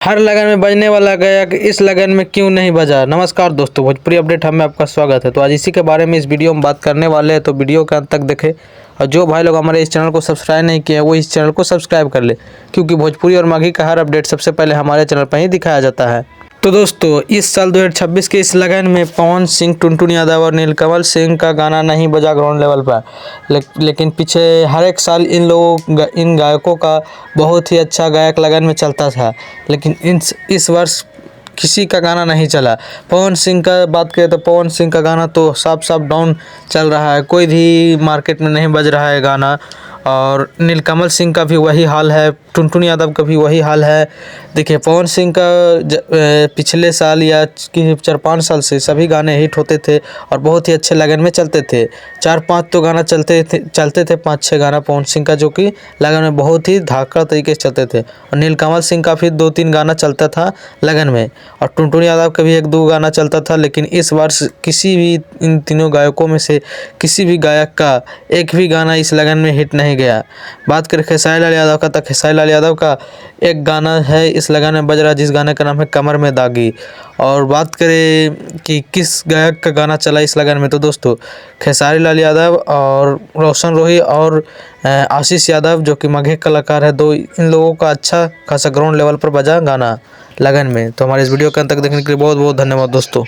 हर लगन में बजने वाला गायक इस लगन में क्यों नहीं बजा। नमस्कार दोस्तों, भोजपुरी अपडेट में आपका स्वागत है। तो आज इसी के बारे में इस वीडियो में बात करने वाले हैं, तो वीडियो के अंत तक देखें। और जो भाई लोग हमारे इस चैनल को सब्सक्राइब नहीं किए हैं वो इस चैनल को सब्सक्राइब कर ले, क्योंकि भोजपुरी और माघी का हर अपडेट सबसे पहले हमारे चैनल पर ही दिखाया जाता है। तो दोस्तों, इस साल 2026 के इस लगन में पवन सिंह, टुनटुन यादव और नीलकमल सिंह का गाना नहीं बजा ग्राउंड लेवल पर। लेकिन पीछे हर एक साल इन गायकों का बहुत ही अच्छा गायक लगन में चलता था, लेकिन इस वर्ष किसी का गाना नहीं चला। पवन सिंह का बात करें तो पवन सिंह का गाना तो साफ साफ डाउन चल रहा है, कोई भी मार्केट में नहीं बज रहा है गाना। और नीलकमल सिंह का भी वही हाल है, टुनटुन यादव का भी वही हाल है। देखिए, पवन सिंह का पिछले साल या 4-5 साल से सभी गाने हिट होते थे और बहुत ही अच्छे लगन में चलते थे। 4-5 तो गाना चलते थे 5-6 गाना पवन सिंह का, जो कि लगन में बहुत ही धाकड़ तरीके से चलते थे। और नीलकमल सिंह का फिर 2-3 गाना चलता था लगन में, और टुनटुन यादव का भी 1-2 गाना चलता था। लेकिन इस वर्ष किसी भी इन तीनों गायकों में से किसी भी गायक का एक भी गाना इस लगन में हिट नहीं गया। बात करें खेसारी लाल यादव का, तो खेसारी लाल यादव का एक गाना है इस लगन में बज रहा, जिस गाने का नाम है कमर में दागी। और बात करें कि किस गायक का गाना चला इस लगन में, तो दोस्तों खेसारी लाल यादव और रोशन रोही और आशीष यादव, जो कि माघी कलाकार है, इन लोगों का अच्छा खासा ग्राउंड लेवल पर बजा गाना लगन में। तो हमारे इस वीडियो के अंत तक देखने के लिए बहुत बहुत धन्यवाद दोस्तों।